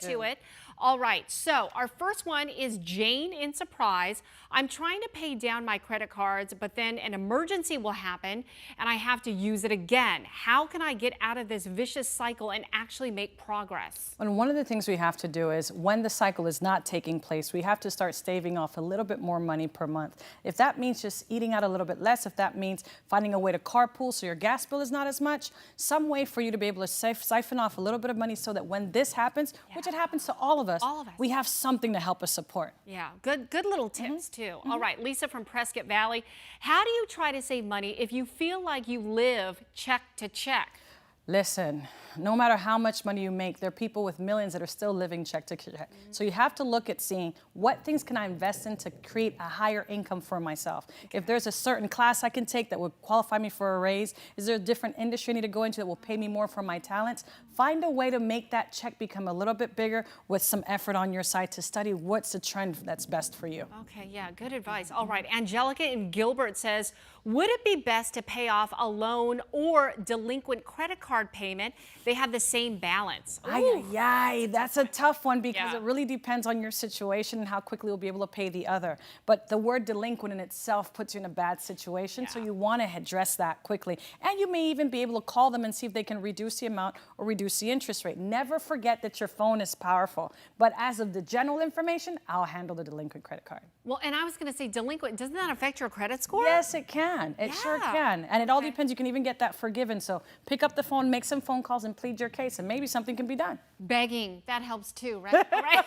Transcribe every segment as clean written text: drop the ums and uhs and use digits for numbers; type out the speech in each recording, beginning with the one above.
to it. All right, so our first one is Jane in Surprise. I'm trying to pay down my credit cards, but then an emergency will happen and I have to use it again. How can I get out of this vicious cycle and actually make progress? And one of the things we have to do is when the cycle is not taking place, we have to start staving off a little bit more money per month. If that means just eating out a little bit less, if that means finding a way to carpool so your gas bill is not as much, some way for you to be able to siphon off a little bit of money so that when this happens, which it happens to all of us, we have something to help us support. Yeah, good little tips too. All right, Lisa from Prescott Valley. How do you try to save money if you feel like you live check to check? Listen, no matter how much money you make, there are people with millions that are still living check to check. So you have to look at seeing what things can I invest in to create a higher income for myself. If there's a certain class I can take that would qualify me for a raise, is there a different industry I need to go into that will pay me more for my talents? Find a way to make that check become a little bit bigger with some effort on your side to study what's the trend that's best for you. Okay, yeah, good advice. All right, Angelica in Gilbert says, would it be best to pay off a loan or delinquent credit card payment? They have the same balance. That's a tough one because it really depends on your situation and how quickly you'll be able to pay the other. But the word delinquent in itself puts you in a bad situation, so you want to address that quickly. And you may even be able to call them and see if they can reduce the amount or reduce the interest rate. Never forget that your phone is powerful. But as of the general information, I'll handle the delinquent credit card. Well, and I was going to say delinquent, doesn't that affect your credit score? Yes, it can. It sure can. And it all depends. You can even get that forgiven. So pick up the phone, make some phone calls, and plead your case, and maybe something can be done. Begging, that helps too, right? All right.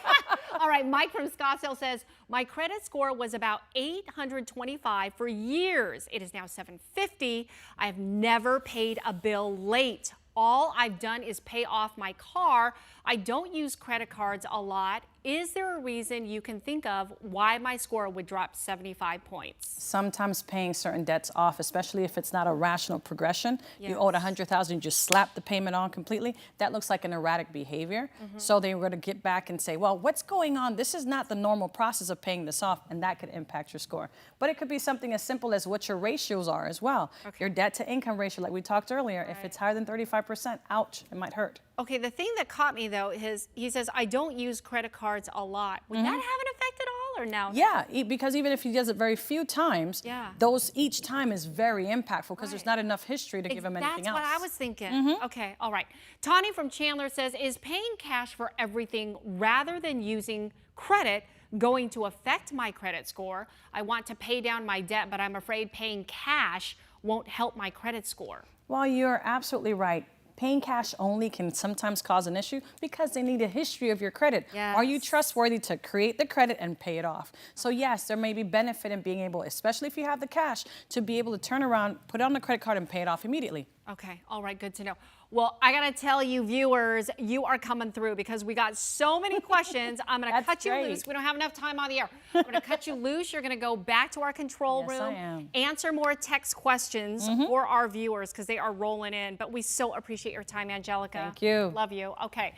All right, Mike from Scottsdale says, my credit score was about 825 for years. It is now 750. I have never paid a bill late. All I've done is pay off my car. I don't use credit cards a lot. Is there a reason you can think of why my score would drop 75 points? Sometimes paying certain debts off, especially if it's not a rational progression. You owed $100,000, you just slap the payment on completely. That looks like an erratic behavior. So they were going to get back and say, well, what's going on? This is not the normal process of paying this off, and that could impact your score. But it could be something as simple as what your ratios are as well. Your debt to income ratio, like we talked earlier, if it's higher than 35%, ouch, it might hurt. Okay, the thing that caught me though is he says, I don't use credit cards a lot. Would that have an effect at all or no? Yeah, because even if he does it very few times, those each time is very impactful because there's not enough history to give him anything else. That's what I was thinking. Okay, all right. Tawny from Chandler says, is paying cash for everything rather than using credit going to affect my credit score? I want to pay down my debt, but I'm afraid paying cash won't help my credit score. Well, you're absolutely right. Paying cash only can sometimes cause an issue because they need a history of your credit. Are you trustworthy to create the credit and pay it off? So yes, there may be benefit in being able, especially if you have the cash, to be able to turn around, put it on the credit card and pay it off immediately. Okay, all right, good to know. Well, I gotta tell you, viewers, you are coming through because we got so many questions. I'm gonna cut you loose. We don't have enough time on the air. I'm gonna cut you loose. You're gonna go back to our control room, answer more text questions for our viewers because they are rolling in. But we so appreciate your time, Angelica. Thank you. Love you. Okay.